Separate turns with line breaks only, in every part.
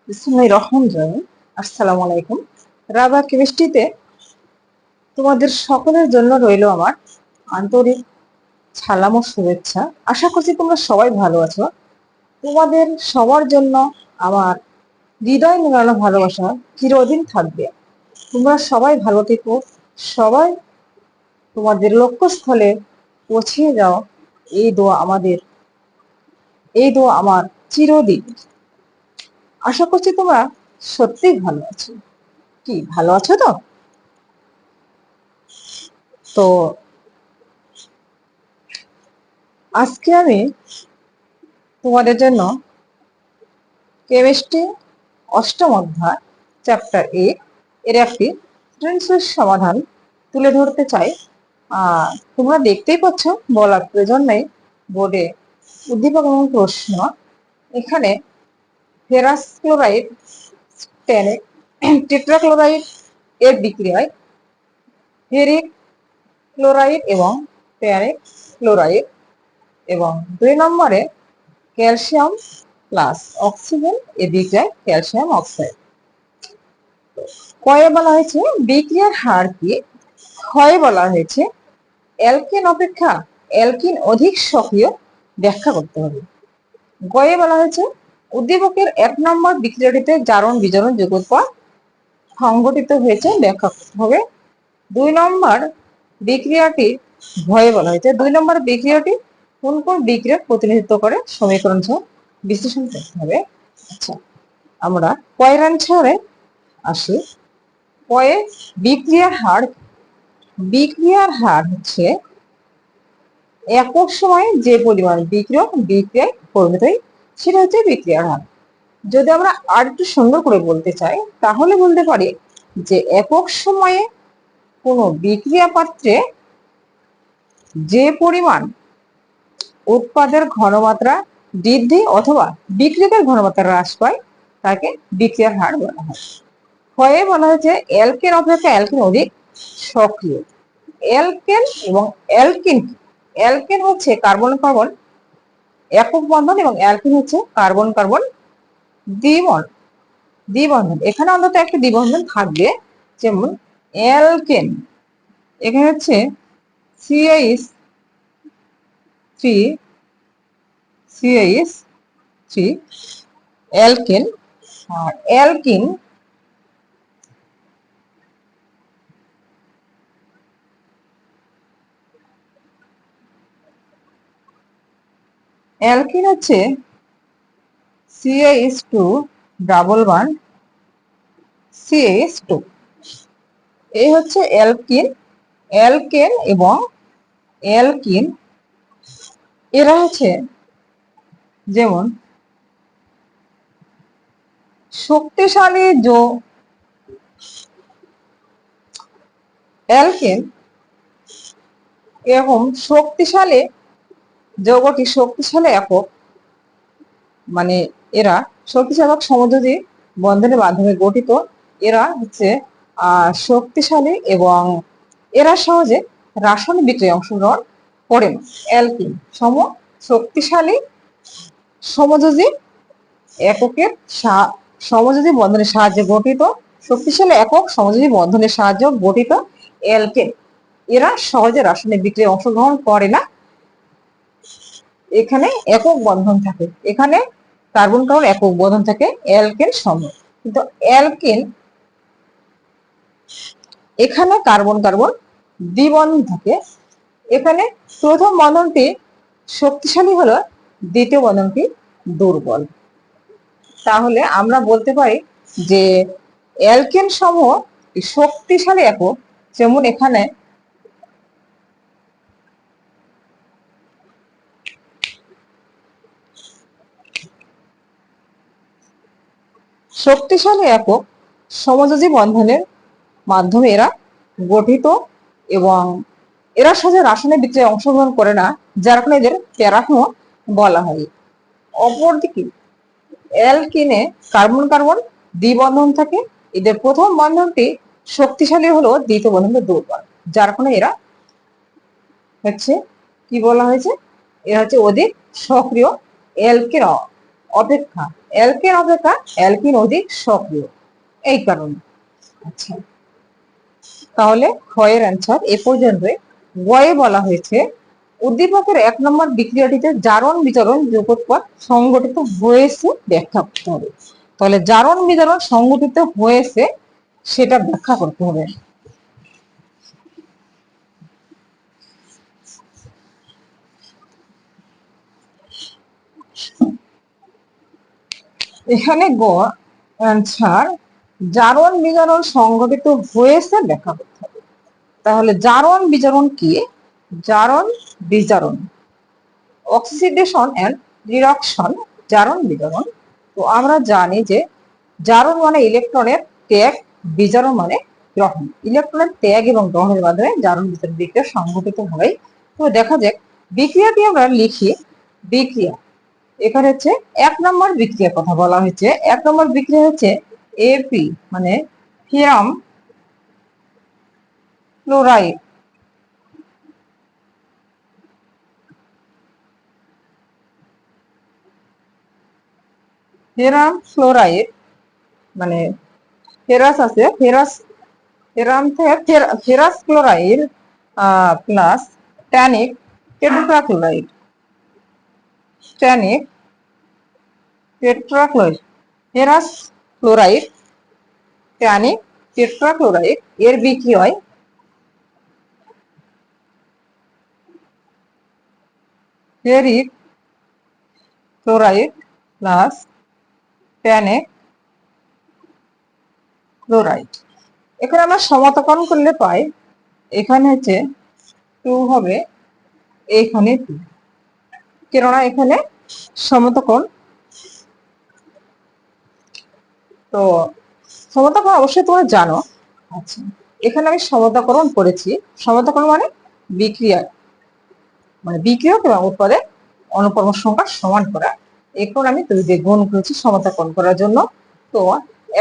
বিসমিল্লাহির রহমানির রহিম। আসসালামু আলাইকুম। রাবা কেমিস্ট্রিতে তোমাদের সকলের জন্য রইল আমার আন্তরিক সালাম ও শুভেচ্ছা। আশা করছি তোমরা সবাই ভালো আছো। তোমাদের সবার জন্য আমার হৃদয় মেলানো ভালোবাসা চিরদিন থাকবে। তোমরা সবাই ভালো থেকো, সবাই তোমাদের লক্ষ্যস্থলে পৌঁছে যাও, এই দোয়া আমাদের, এই দোয়া আমার চিরদিন। আশা করছি তোমরা সত্যিই ভালো আছো। কি ভালো আছো তো? তো আজকে আমি তোমাদের জন্য কেমিস্ট্রি অষ্টম অধ্যায় চ্যাপ্টার এর একটি ট্রেন্সের সমাধান তুলে ধরতে চাই। তোমরা দেখতেই পাচ্ছ, বলার প্রয়োজন নেই, বোর্ডে উদ্দীপক এবং প্রশ্ন। এখানে ফেরাস ক্লোরাইড টেট্রাক্লোরাইড এর বিক্রিয়ায় ফেরিক ক্লোরাইড এবং ট্যানিক ক্লোরাইড এবং 2 নম্বরে ক্যালসিয়াম প্লাস অক্সিজেন এ বিক্রিয়ায় ক্যালসিয়াম অক্সাইড। কয়ে বলা হয়েছে বিক্রিয়ার হার কি? ক্ষয়ে বলা হয়েছে অ্যালকেন অপেক্ষা অ্যালকিন অধিক সক্রিয়, ব্যাখ্যা করতে হবে। গয়ে বলা হয়েছে উদ্দীপকের 1 নম্বর বিক্রিয়াটিতে জারণ বিজারণ যুগোৎপাদ সংঘটিত হয়েছে, ব্যাখ্যা করতে হবে। 2 নম্বর বিক্রিয়াটি ভয়ে বলা হয়েছে 2 নম্বর বিক্রিয়াটি কোন কোন বিক্রিয়া প্রতিনিধিত্ব করে সমীকরণ সহ বিশ্লেষণ করতে হবে। আচ্ছা, আমরা কয়ের অ্যান্সারে আসি। কয়ে বিক্রিয়ার হার হচ্ছে একক সময়ে যে পরিমাণ বিক্রিয়ায় পরিণত হয় সেটা হচ্ছে বিক্রিয়ার হার। যদি আমরা আর একটু সুন্দর করে বলতে চাই তাহলে বলতে পারি যে একক সময়ে কোনো বিক্রিয়া পাত্রে যে পরিমাণ উৎপাদের ঘনমাত্রা বৃদ্ধি অথবা বিক্রিয়কের ঘনমাত্রা হ্রাস পায় তাকে বিক্রিয়ার হার বলা হয়। ক্ষয়ে বলা হয়েছে অ্যালকেন অপেক্ষা অ্যালকিন অধিক সক্রিয়। অ্যালকেন এবং অ্যালকিন, অ্যালকেন হচ্ছে কার্বন কার্বন একক বন্ধন এবং অ্যালকিন হচ্ছে কার্বন কার্বন দ্বিবন্ধন। এখানে অন্তত একটা দ্বিবন্ধন থাকবে, যেমন অ্যালকেন এখানে হচ্ছে CH3 অ্যালকেন, আর অ্যালকিন অ্যালকিন হচ্ছে CH2 ডাবল বন্ড CH2। এই হচ্ছে অ্যালকিন। অ্যালকেন এবং অ্যালকিন এরা হচ্ছে যেমন শক্তিশালী অ্যালকেন এরকম শক্তিশালী যৌগটি শক্তিশালী একক, মানে এরা শক্তিশালী একক সমযোজী বন্ধনের মাধ্যমে গঠিত। এরা হচ্ছে শক্তিশালী এবং এরা সহজে রাসায়নিক বিক্রিয়ায় অংশগ্রহণ করে না। অ্যালকিন শক্তিশালী সমযোজী এককের সমযোজী বন্ধনের সাহায্যে গঠিত, শক্তিশালী একক সমযোজী বন্ধনের সাহায্যে গঠিত অ্যালকেন। এরা সহজে রাসায়নিক বিক্রিয়ায় অংশগ্রহণ করে না, এখানে একক বন্ধন থাকে, এখানে কার্বন কার্বন একক বন্ধন থাকে অ্যালকেন সময়। কিন্তু অ্যালকেন এখানে কার্বন কার্বন দ্বিবন্ধন থাকে। এখানে প্রথম বন্ধনটি শক্তিশালী হলো, দ্বিতীয় বন্ধনটি দুর্বল। তাহলে আমরা বলতে পারি যে অ্যালকেন সমূহ শক্তিশালী একক, যেমন এখানে শক্তিশালী একক সমযোজী বন্ধনের মাধ্যমে এরা গঠিত এবং এরা সহজে রাসায়নিক বিক্রিয়ায় অংশগ্রহণ করে না, যার কারণে এদের প্যারাফিন বলা হয়। অপরদিকে অ্যালকিনে কার্বন কার্বন দ্বিবন্ধন থাকে, এদের প্রথম বন্ধনটি শক্তিশালী হলো, দ্বিতীয় বন্ধনটি দুর্বল, যার কারণে এরা হচ্ছে কি বলা হয়েছে, এরা হচ্ছে অধিক সক্রিয় অ্যালকেন অপেক্ষা, অ্যালকেন অপেক্ষা অ্যালকিন অধিক সক্রিয়, এই কারণে। আচ্ছা, তাহলে ক্ষয়ের অ্যান্সার এ পর্যন্ত। গয়ে বলা হয়েছে উদ্দীপকের 1 নম্বর বিক্রিয়াটিতে জারণ বিজারণ যৌগোৎপাদ সংঘটিত হয়েছে ব্যাখ্যা করতে হবে। তাহলে জারণ বিজারণ সংঘটিত হয়েছে সেটা ব্যাখ্যা করতে হবে। এখানে গ অ্যান্সার জারণ বিজারণ সংঘটিত হয়েছে ব্যাখ্যা করতে হবে। তাহলে জারণ বিজারণ কি? জারণ বিজারণ, অক্সিডেশন এন্ড রিডাকশন, জারণ বিজারণ। তো আমরা জানি যে জারণ মানে ইলেকট্রনের ত্যাগ, বিজারণ মানে গ্রহণ। ইলেকট্রনের ত্যাগ এবং গ্রহণের মাধ্যমে জারণ বিজারণ বিক্রিয়া সংঘটিত হয়। তো দেখা যাক বিক্রিয়াটি আমরা লিখি। বিক্রিয়া এখানে হচ্ছে 1 নম্বর বিক্রিয়ার কথা বলা হয়েছে। 1 নম্বর বিক্রিয়া হচ্ছে এপি মানে ফেরাম ক্লোরাইড, ফেরাম ফ্লোরাইড মানে ফেরাস আছে, ফেরাম থেকে ferrous chloride plus tannic tetrachloride, tannic tetrachloride, ferrous chloride tannic tetrachloride এর বিক্রিয়ায় ferric chloride plus tannic chloride. এখানে আমরা সমতাকরণ করলে পাই এখানে হচ্ছে 2 হবে, এখানে 2, কেননা এখানে সমতাকরণ। তো সমতাকরণ অবশ্যই তোমরা জানো। আচ্ছা, এখানে আমি সমতাকরণ করেছি। সমতাকরণ মানে বিক্রিয়া, মানে বিক্রিয়ক এবং উৎপাদে অনুপরমাণু সংখ্যা সমান করা। এখন আমি 2 দিয়ে গুণ করেছি সমতাকরণ করার জন্য। তো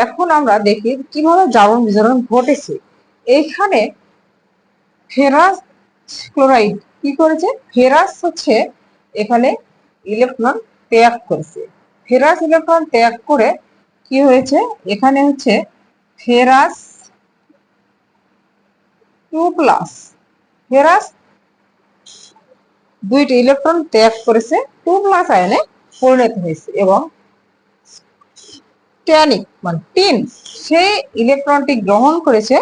এখন আমরা দেখি কিভাবে জারণ বিজারণ ঘটেছে। এইখানে ফেরাস ক্লোরাইড কি করেছে? ফেরাস হচ্ছে এখানে ইলেকট্রন ত্যাগ করেছে। ফেরাস ইলেকট্রন ত্যাগ করে কি হয়েছে? এখানে হচ্ছে ফেরাস 2+, ফেরাস 2টি ইলেকট্রন ত্যাগ করেছে, 2+ আয়নে পরিণত হয়েছে এবং ট্যানিক মানে টিন সেই ইলেকট্রনটি গ্রহণ করেছে।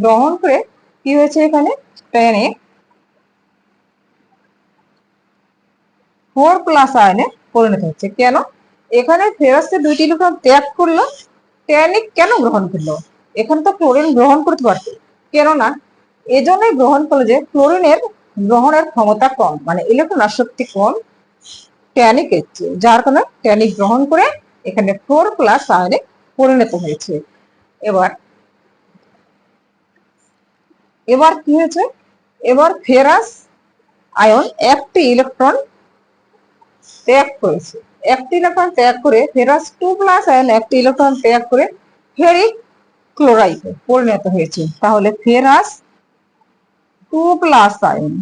গ্রহণ করে কি হয়েছে? এখানে ট্যানিক 4+ আয়নে পরিণত হচ্ছে। কেন? এখানে ফেরাসের 2টি ইলেকট্রন ত্যাগ করলো, ট্যানিক কেন গ্রহণ করলো? এখানে তো ক্লোরিন গ্রহণ করতে পারত, কেননা এজন্যই গ্রহণ করলো যে ক্লোরিনের গ্রহণের ক্ষমতা কম, মানে ইলেকট্রন আসক্তি কম ট্যানিকের চেয়ে, যার কারণে ট্যানিক গ্রহণ করে এখানে 4+ আয়নে পরিণত হয়েছে। এবার এবার কি হয়েছে? এবার ফেরাস আয়ন একটি ইলেকট্রন ত্যাগ করেছে, একটি ইলেকট্রন ত্যাগ করে ফেরাস 2+ আয়ন একটি ইলেকট্রন ত্যাগ করে ফেরিক ক্লোরাইডে পরিণত হয়েছে। তাহলে ফেরাস 2+ আয়ন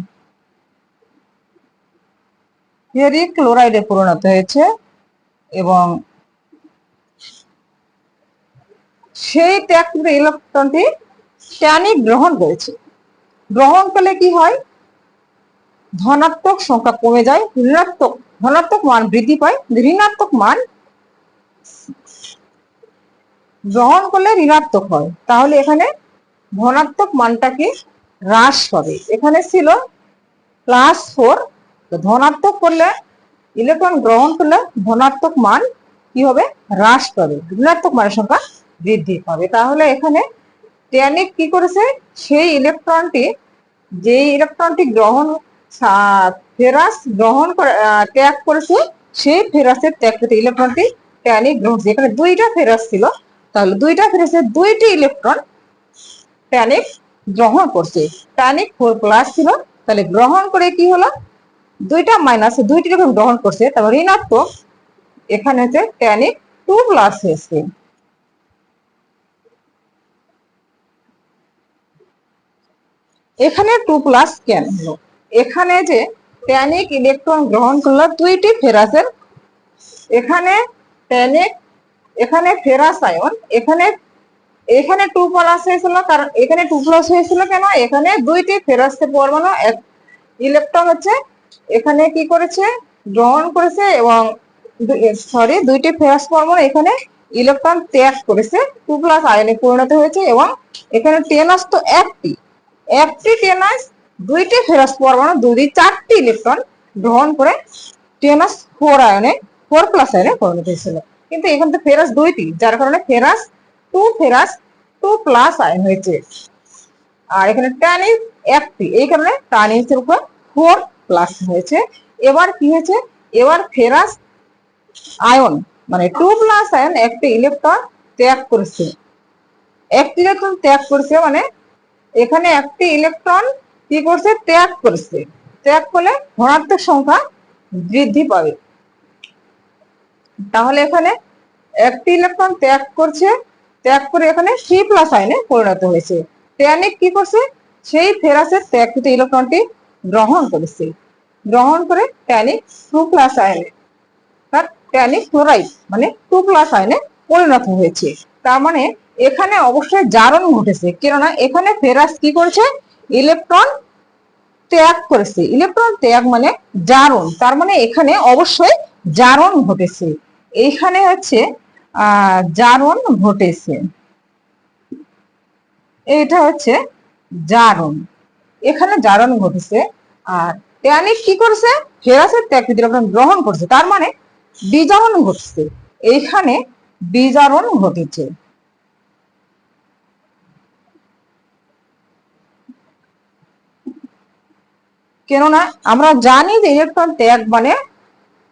ফেরিক ক্লোরাইডে পরিণত হয়েছে এবং সেই ত্যাগকৃত ইলেকট্রনটি ট্যানিক গ্রহণ করেছে। গ্রহণ করলে কি হয়? ধনাত্মক সংখ্যা কমে যায়, ধনাত্মক মান বৃদ্ধি পায়, ঋণাত্মক মান গ্রহণ করলে ঋণাত্মক হয়। তাহলে এখানে ধনাত্মক মানটাকে হ্রাস পাবে। এখানে ছিল +4, ধনাত্মক করলে ইলেকট্রন গ্রহণ করলে ধনাত্মক মান কি হবে? হ্রাস পাবে, ঋণাত্মক মানের সংখ্যা বৃদ্ধি পাবে। তাহলে এখানে ট্যানিক কি করেছে? সেই ইলেকট্রনটি, যে ইলেকট্রনটি ফেরাস গ্রহণ করে ত্যাগ করেছে, সেই ফেরাসের ত্যাগকৃত ইলেকট্রনটি ট্যানিক গ্রহণ, যেখানে 2টা ফেরাস ছিল, তাহলে 2টা ফেরাসের 2টি ইলেকট্রন ট্যানিক গ্রহণ করছে। ট্যানিক 4+ ছিল, তাহলে গ্রহণ করে কি হলো? 2টা মাইনাস 2টি যখন গ্রহণ করছে, তারপর ঋণাত্মক, এখানে হচ্ছে ট্যানিক 2+ হয়েছে। এখানে 2+ কেন হলো? এখানে যে ট্যানিক ইলেকট্রন গ্রহণ করলো 2টি ফেরাসের এখানে ট্যানিক, এখানে ফেরাস আয়ন, এখানে এখানে 2 প্লাস হয়েছিল, কারণ এখানে 2 প্লাস হয়েছিল কেন, এখানে দুইটি ফেরাসের পরমাণু এক ইলেকট্রন হচ্ছে এখানে কি করেছে, গ্রহণ করেছে, এবং সরি দুইটি ফেরাস পরমাণু এখানে ইলেকট্রন ত্যাগ করেছে, 2 প্লাস আয়নে পরিণত হয়েছে। এবং এখানে টেনাস তো একটি টেনাস দুইটি ফেরাস পরমাণু দুই 4টি ইলেকট্রন গ্রহণ করে টেনাস 4 আয়নে 4 প্লাস আয়নে পরিণত হয়েছিল। কিন্তু এখানে তো ফেরাস দুইটি, যার কারণে ফেরাস 2 প্লাস আয়ন হয়েছে। আর এখানে ট্যানিস একটি, এই কারণে ট্যানিসের উপর 4 প্লাস হয়েছে। এবার কি হয়েছে, এবার ফেরাস আয়ন মানে 2 প্লাস আয়ন একটি ইলেকট্রন ত্যাগ করেছে, একটি ইলেকট্রন ত্যাগ করেছে, মানে এখানে একটি ইলেকট্রন কি করছে, ত্যাগ করেছে। ত্যাগ করলে ধনাত্মক সংখ্যা বৃদ্ধি পাবে। তাহলে এখানে একটি ইলেকট্রন ত্যাগ করছে, ত্যাগ করে এখানে 3 প্লাস আয়নে পরিণত হয়েছে। ট্যানিক কি করছে, সেই ফেরাসের ত্যাগকৃত ইলেকট্রনটি গ্রহণ করেছে, গ্রহণ করে ট্যানিক 2 প্লাস আয়নে, তার ট্যানিক ক্লোরাইড মানে 2 প্লাস আয়নে পরিণত হয়েছে। তার মানে এখানে অবশ্যই জারণ ঘটেছে, কেননা এখানে ফেরাস কি করেছে, ইলেকট্রন ত্যাগ করেছে। ইলেকট্রন ত্যাগ মানে জারণ, তার মানে এখানে অবশ্যই জারণ ঘটেছে। এইখানে হচ্ছে জারণ ঘটেছে, এটা হচ্ছে জারণ, এখানে জারণ ঘটেছে। আর ট্যানিক কি করছে, ফেরাসের ত্যাগকৃত ইলেকট্রন গ্রহণ করছে, তার মানে বিজারণ ঘটছে, এইখানে বিজারণ ঘটেছে। কেননা আমরা জানি যে ইলেকট্রন ত্যাগ মানে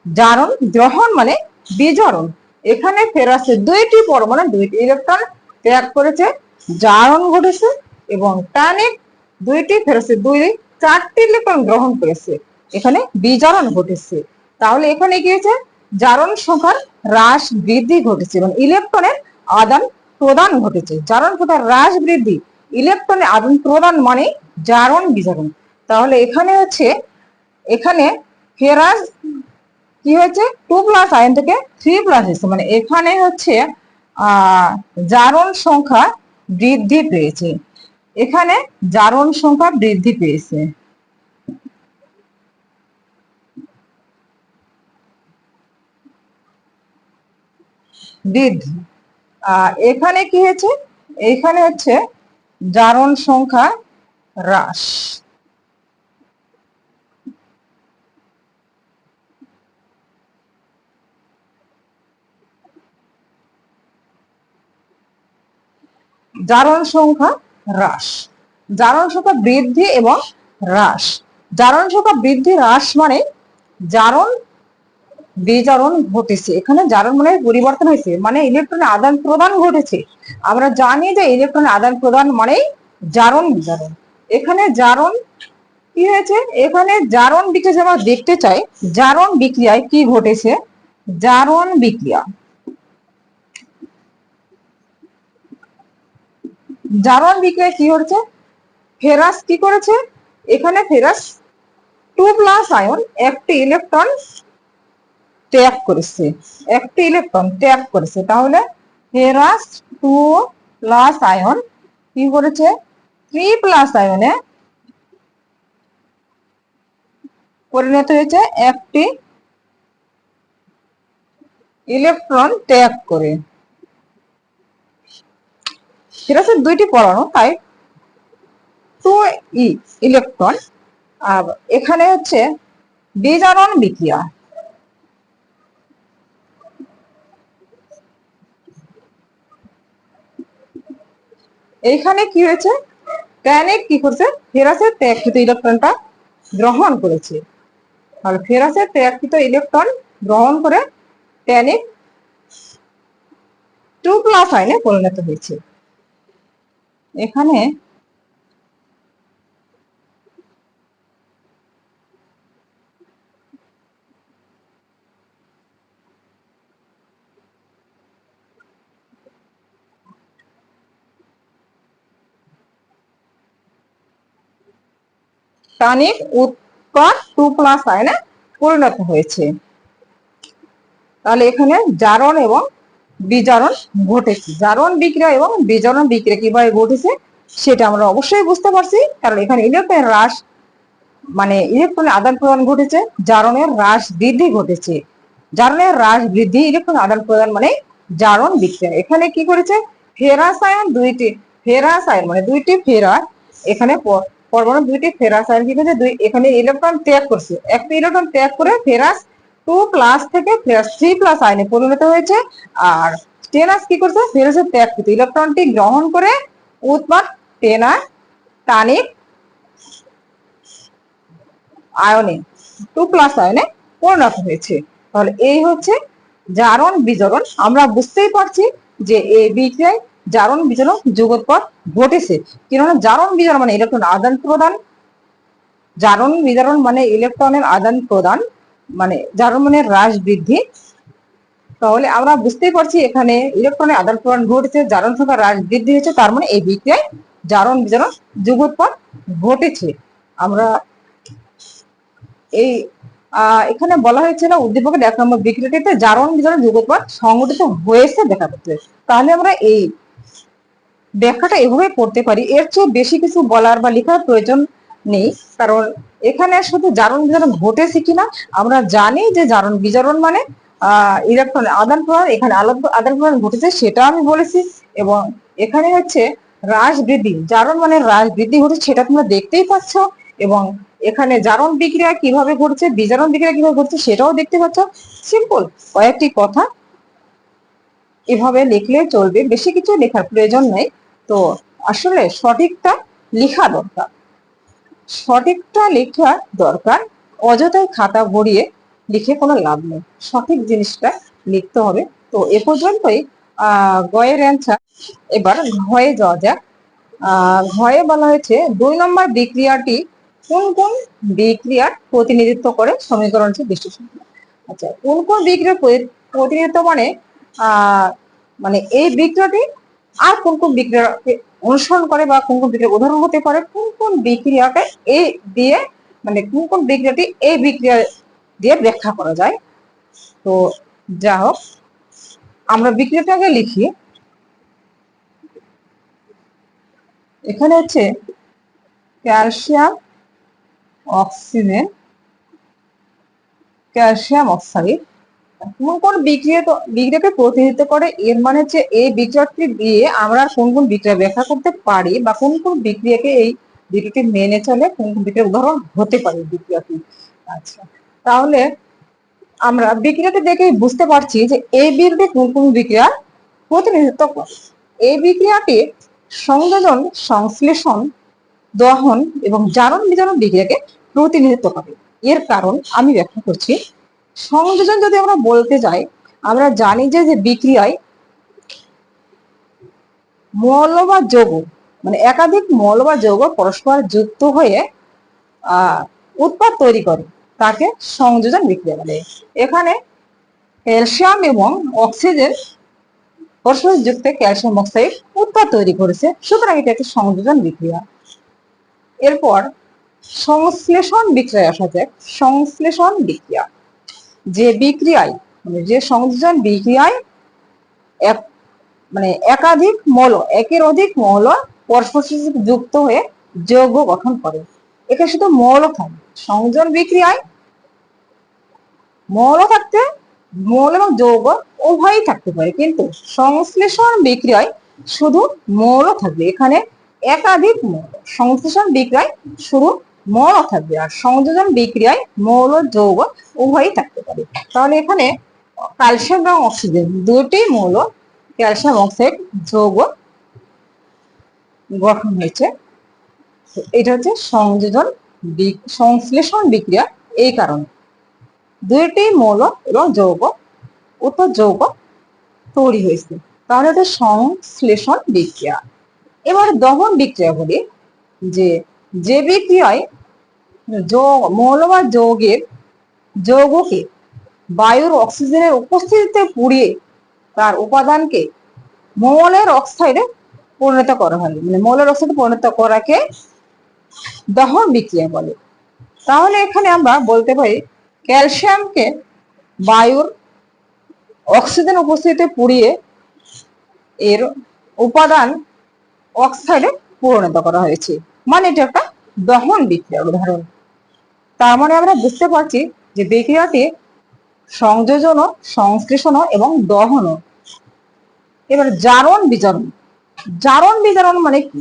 জারণ, গ্রহণ মানে বিজারণ। এখানে ফেরাসের দুইটি পরমাণু দুইটি ইলেকট্রন ত্যাগ করেছে, জারণ ঘটেছে, এবং ট্যানিক দুইটি ফেরাসের 4টি ইলেকট্রন গ্রহণ করেছে, এখানে বিজারণ ঘটেছে। তাহলে এখানে কি হয়েছে, জারণ সংখ্যার হ্রাস বৃদ্ধি ঘটেছে এবং ইলেকট্রনের আদান প্রদান ঘটেছে। জারণ সংখ্যার হ্রাস বৃদ্ধি, ইলেকট্রনের আদান প্রদান মানে জারণ বিজারণ। তাহলে এখানে হচ্ছে, এখানে ফেরাস কি হয়েছে, 2 প্লাস আয়ন থেকে 3 প্লাস হয়েছে, মানে এখানে হচ্ছে জারণ সংখ্যা বৃদ্ধি পেয়েছে, এখানে জারণ সংখ্যা বৃদ্ধি পেয়েছে। বৃদ্ধি। এখানে কি হয়েছে, এখানে হচ্ছে জারণ সংখ্যা হ্রাস। জারণ সংখ্যা হ্রাস, জারণ সংখ্যা বৃদ্ধি এবং হ্রাস। জারণ সংখ্যা বৃদ্ধি হ্রাস মানে জারণ বিজারণ ঘটেছে, এখানে জারণ মানে পরিবর্তন হয়েছে, মানে ইলেকট্রনের আদান প্রদান ঘটেছে। আমরা জানি যে ইলেকট্রনের আদান প্রদান মানে জারণ বিজারণ। এখানে জারণ কি হয়েছে, এখানে জারণ বিক্রিয়া আমরা দেখতে চাই, জারণ বিক্রিয়ায় কি ঘটেছে। জারণ বিক্রিয়া, জারণ বিক্রিয়ায় কি হচ্ছে, ফেরাস কি করেছে, এখানে ফেরাস 2 প্লাস আয়ন একটি ইলেকট্রন ত্যাগ করেছে, একটি ইলেকট্রন ত্যাগ করেছে। তাহলে ফেরাস 2 প্লাস আয়ন কি করেছে, 3 প্লাস আয়নে পরিণত হয়েছে একটি ইলেকট্রন ত্যাগ করে। ফেরাসের দুইটি পরমাণু, তাই 2 ইলেকট্রন। আর এখানে হচ্ছে বিজারণ বিক্রিয়া, এইখানে কি হয়েছে, ট্যানিক কি করছে, ফেরাসের ত্যাগকৃত ইলেকট্রনটা গ্রহণ করেছে। তাহলে ফেরাসের ত্যাগকৃত ইলেকট্রন গ্রহণ করে ট্যানিক 2 প্লাস আয়নে পরিণত হয়েছে। এখানে টনিক উৎপাদ 2 প্লাস আয়নে পরিণত হয়েছে। তাহলে এখানে জারণ এবং বিজারণ ঘটেছে। জারণ বিক্রিয়া এবং বিজারণ বিক্রিয়া কিভাবে ঘটেছে সেটা আমরা অবশ্যই বুঝতে পারছি, কারণ এখানে ইলেকট্রনের হ্রাস মানে ইলেকট্রনের আদান প্রদান ঘটেছে, জারণের হ্রাস বৃদ্ধি ঘটেছে। জারণের হ্রাস বৃদ্ধি ইলেকট্রন আদান প্রদান মানে জারণ বিক্রিয়া। এখানে কি করেছে, ফেরাস আয়ন দুইটি ফেরাস, এখানে পরমাণু দুইটি ফেরাস আয়ন কি করেছে, এখানে ইলেকট্রন ত্যাগ করছে, একটা ইলেকট্রন ত্যাগ করে ফেরাস 2+ থেকে ফেরাস 3+ আয়নে পরিণত হয়েছে। আর স্টেনাস কি করছে, ফেরাসের ত্যাগকৃত ইলেকট্রনটি গ্রহণ করে উৎপাদ টানিক আয়নে 2+ আয়নে পরিণত হয়েছে। তাহলে এই হচ্ছে জারণ বিজারণ। আমরা বুঝতেই পারছি যে এই বিক্রিয়ায় জারণ বিজারণ যুগোৎপাদ ঘটেছে। কেননা জারণ বিজারণ মানে ইলেকট্রন আদান প্রদান, জারণ বিজারণ মানে ইলেকট্রনের আদান প্রদান, মানে জারণ মানে হ্রাস বৃদ্ধি। তাহলে আমরা বুঝতেই পারছি এখানে ইলেকট্রনের আদান প্রদান ঘটেছে, জারণ সংখ্যা হ্রাস বৃদ্ধি হয়েছে, তার মানে এই বিক্রিয়ায় জারণ বিজারণ যুগোৎপাদ ঘটেছে। আমরা এই এখানে বলা হয়েছিল উদ্দীপকের 1 নম্বর বিক্রিয়াটিতে জারণ বিজারণ যুগোৎপাদ সংঘটিত হয়েছে দেখা যাচ্ছে। তাহলে আমরা এই ব্যাখ্যাটা এভাবে পড়তে পারি, এর চেয়ে বেশি কিছু বলার বা লেখার প্রয়োজন নেই, কারণ এখানে শুধু জারণ বিজারণ ঘটেছে কিনা আমরা জানি যে জারণ বিজারণ মানে ইলেকট্রনের আদান প্রদান, এখানে আদান প্রদান ঘটেছে সেটা আমি বলেছি। এবং এখানে হচ্ছে হ্রাস বৃদ্ধি, জারণ মানে হ্রাস বৃদ্ধি ঘটেছে সেটা তোমরা দেখতেই পাচ্ছ। এবং এখানে জারণ বিক্রিয়া কিভাবে ঘটছে, বিজারণ বিক্রিয়া কিভাবে ঘটছে সেটাও দেখতে পাচ্ছ। সিম্পল কয়েকটি কথা এভাবে লিখলে চলবে, বেশি কিছু লেখার প্রয়োজন নেই। তো আসলে সঠিকটা লেখা দরকার, সঠিকটা লেখা দরকার, অযথাই খাতা ভরিয়ে লিখে কোনো লাভ নেই, সঠিক জিনিসটা লিখতে হবে। তো এ পর্যন্তই গয়ের অ্যান্সার। এবার ঘয়ে যাওয়া যাক। ঘয়ে বলা হয়েছে 2 নম্বর বিক্রিয়াটি কোন কোন বিক্রিয়ার প্রতিনিধিত্ব করে, সমীকরণ হচ্ছে বিশ্লেষণ। আচ্ছা, কোন কোন বিক্রিয়ার প্রতিনিধিত্ব মানে মানে এই বিক্রিয়াটি আর কোন কোন বিক্রিয়াকে অনুসরণ করে বা কোন কোন বিক্রিয়ার উদাহরণ হতে পারে, কোন কোন বিক্রিয়াকে এই দিয়ে মানে কোন কোন বিক্রিয়াটি এই বিক্রিয়া দিয়ে ব্যাখ্যা করা যায়। তো যা হোক, আমরা বিক্রিয়াটাকে লিখি। এখানে হচ্ছে ক্যালসিয়াম অক্সিজেন, ক্যালসিয়াম অক্সাইড কোন কোন বিক্রিয়াকে প্রতিনিধিত্ব করে, এর মানে হচ্ছে এই বিক্রিয়াটি দিয়ে আমরা কোন কোন বিক্রিয়া ব্যাখ্যা করতে পারি বা কোন কোন বিক্রিয়াকে এই বিক্রিয়াটি মেনে চলে, কোন কোন বিক্রিয়ার উদাহরণ হতে পারে বিক্রিয়াটি। আচ্ছা, তাহলে আমরা বিক্রিয়াটি দেখে বুঝতে পারছি যে এই বিক্রিয়াটি কোন কোন বিক্রিয়ার প্রতিনিধিত্ব করে। এই বিক্রিয়াটি সংযোজন, সংশ্লেষণ, দহন এবং জারণ বিজারণ বিক্রিয়াকে প্রতিনিধিত্ব করে। এর কারণ আমি ব্যাখ্যা করছি। সংযোজন যদি আমরা বলতে যাই, আমরা জানি যে বিক্রিয়ায় মৌল বা যৌগ মানে একাধিক মৌল বা যৌগ পরস্পর যুক্ত হয়ে উৎপাদ তৈরি করে, তাকে সংযোজন বিক্রিয়া বলে। এখানে ক্যালসিয়াম এবং অক্সিজেন পরস্পর যুক্ত ক্যালসিয়াম অক্সাইড উৎপাদ তৈরি করেছে, সুতরাং এটা একটি সংযোজন বিক্রিয়া। এরপর সংশ্লেষণ বিক্রিয়া আসা যাক। সংশ্লেষণ বিক্রিয়া যে বিক্রিয়ায় মানে যে সংযোজন বিক্রিয়ায় মানে একাধিক মৌল, একের অধিক মৌল পরস্পর যুক্ত হয়ে যৌগ গঠন করে, একে শুধু মৌল থাকবে। সংযোজন বিক্রিয়ায় মৌল থাকতে, মৌল এবং যৌগ উভয়ই থাকতে পারে, কিন্তু সংশ্লেষণ বিক্রিয়ায় শুধু মৌল থাকবে। এখানে একাধিক মৌল, সংশ্লেষণ বিক্রিয়ায় শুধু মৌল থাকবে, আর সংযোজন বিক্রিয়ায় মৌল যৌগ উভয়ই থাকতে পারে। তাহলে এখানে ক্যালসিয়াম এবং অক্সিজেন দুটি মৌল ক্যালসিয়াম অক্সাইড যৌগ গঠন হয়েছে। এটা হচ্ছে সংযোজন সংশ্লেষণ বিক্রিয়া, এই কারণে দুইটি মৌল এবং যৌগ উৎপাদ যৌগ তৈরি হয়েছে, তাহলে এটা সংশ্লেষণ বিক্রিয়া। এবার দহন বিক্রিয়া বলি, যে বিক্রিয়ায় মৌল বা যৌগকে বায়ুর অক্সিজেনের উপস্থিতিতে পুড়িয়ে তার উপাদানকে মৌলের অক্সাইডে পরিণত করা হয়, মানে মৌলের অক্সাইডে পরিণত করাকে দহন বিক্রিয়া বলে। তাহলে এখানে আমরা বলতে পারি ক্যালসিয়ামকে বায়ুর অক্সিজেন উপস্থিতিতে পুড়িয়ে এর উপাদান অক্সাইডে পরিণত করা হয়েছে, মানে এটা একটা দহন বিক্রিয়ার উদাহরণ। তার মানে আমরা বুঝতে পারছি যে বিক্রিয়াটি সংযোজন, সংশ্লেষণ এবং দহন। এবার জারণ বিজারণ। জারণ বিজারণ মানে কি?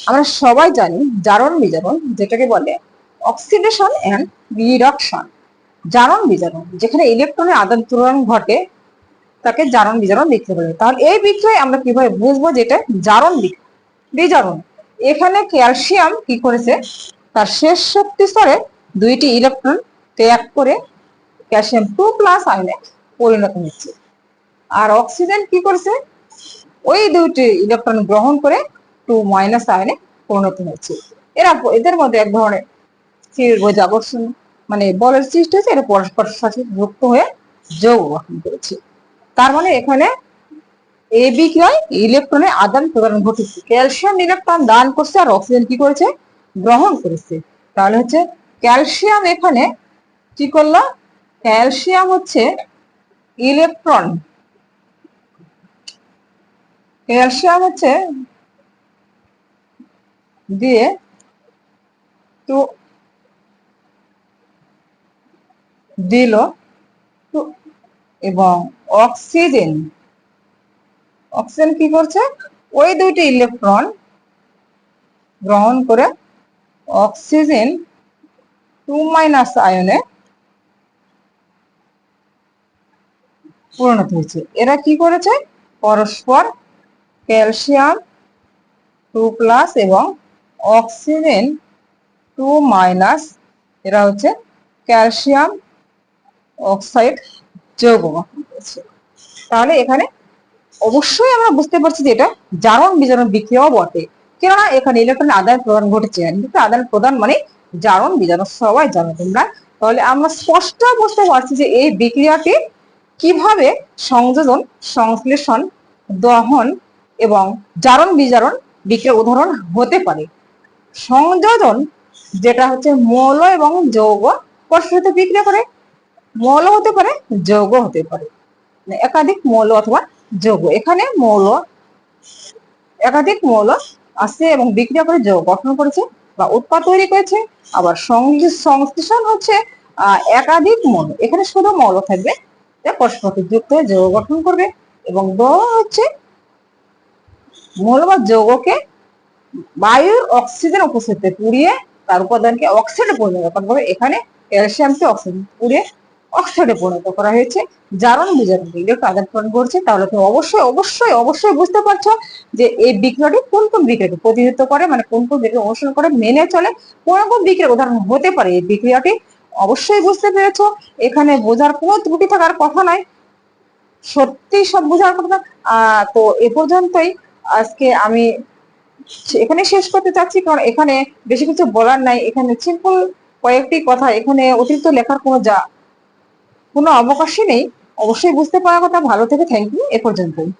আমরা সবাই জানি জারণ বিজারণ যেটাকে বলে অক্সিডেশন এন্ড রিডাকশন। জারণ বিজারণ যেখানে ইলেকট্রনের আদান প্রদান ঘটে তাকে জারণ বিজারণ বিক্রিয়া বলে। তাহলে এই বিক্রিয়ায় আমরা কিভাবে বুঝবো যেটা জারণ বিজারণ? এখানে ক্যালসিয়াম কি করেছে, তার শেষ শক্তি স্তরে দুইটি ইলেকট্রন ত্যাগ করে ক্যালসিয়াম 2+ আয়নে পরিণত হচ্ছে। আর অক্সিজেন কি করেছে, ওই দুইটি ইলেকট্রন গ্রহণ করে 2- আয়নে পরিণত হচ্ছে। এদের মধ্যে এক ধরনের আকর্ষণ মানে বলের সৃষ্টি হয়েছে, এটা পরস্পরের সাথে যুক্ত হয়ে যৌগ গঠন করেছে। তার মানে এখানে এই বিক্রিয়ায় ইলেকট্রনের আদান প্রদান ঘটেছে, ক্যালসিয়াম ইলেকট্রন দান করছে আর অক্সিজেন কি করেছে, গ্রহণ করেছে। তাহলে হচ্ছে ক্যালসিয়াম এখানে কি করলো, ক্যালসিয়াম হচ্ছে ইলেকট্রন, ক্যালসিয়াম হচ্ছে দিয়ে তো দিল এবং অক্সিজেন কি করছে, ওই দুইটি ইলেকট্রন গ্রহণ করে অক্সিজেন 2- আয়নে পরিণত হয়েছে। এরা কি করেছে, পরস্পর ক্যালসিয়াম 2+ এবং অক্সিজেন 2-, এরা হচ্ছে ক্যালসিয়াম অক্সাইড যৌগ গঠন করেছে। তাহলে এখানে অবশ্যই আমরা বুঝতে পারছি যে এটা জারণ বিজারণ বিক্রিয়াও বটে, কেননা এখানে ইলেকট্রনের আদান প্রদান ঘটেছে। আদান প্রদান মানে জারণ বিজারণ, সবাই জানো তোমরা। তাহলে আমরা স্পষ্ট বুঝতে পারছি যে এই বিক্রিয়াটি কিভাবে সংযোজন, সংশ্লেষণ, দহন এবং জারণ বিজারণ বিক্রিয়ার উদাহরণ হতে পারে। সংযোজন যেটা হচ্ছে মৌল এবং যৌগ পরস্পর সাথে বিক্রিয়া করে, মৌল হতে পারে, যৌগ হতে পারে, একাধিক মৌল অথবা যৌগ। এখানে একাধিক মৌল আছে এবং বিক্রিয়া করে যৌগ গঠন করেছে বা উৎপাদ তৈরি করেছে। আবার সংশ্লেষণ হচ্ছে একাধিক মৌল, এখানে শুধু মৌল থাকবে, পরস্পর যুক্ত হয়ে যৌগ গঠন করবে। এবং দহন হচ্ছে মৌল বা যৌগকে বায়ুর অক্সিজেন উপস্থিতিতে পুড়িয়ে তার উপাদানকে অক্সাইডে পরিণত করবে। এখানে ক্যালসিয়ামকে অক্সিজেন পুড়িয়ে অক্সাইডে পরিণত করা হয়েছে। জারণ বিজারণ ইলেকট্রন আদান প্রদান করছে। তাহলে তুমি অবশ্যই অবশ্যই অবশ্যই বুঝতে পারছো যে এই বিক্রিয়াটি কোন কোন বিক্রিয়াকে প্রতিনিধিত্ব করে, মানে কোন কোন বিক্রিয়া অনুসরণ করে, মেনে চলে, কোন কোন বিক্রিয়ার উদাহরণ হতে পারে এই বিক্রিয়াটি। অবশ্যই বুঝতে পেরেছো। এখানে বোঝার কোনো ত্রুটি থাকার কথা নয়, সত্যি সব বোঝার কথা। তো এ পর্যন্তই আজকে আমি এখানে শেষ করতে চাচ্ছি, কারণ এখানে বেশি কিছু বলার নাই। এখানে সিম্পল কয়েকটি কথা, এখানে অতিরিক্ত লেখার কোনো অবকাশই নেই। অবশ্যই বুঝতে পারার কথা। ভালো থেকে, থ্যাংক ইউ। এ পর্যন্তই।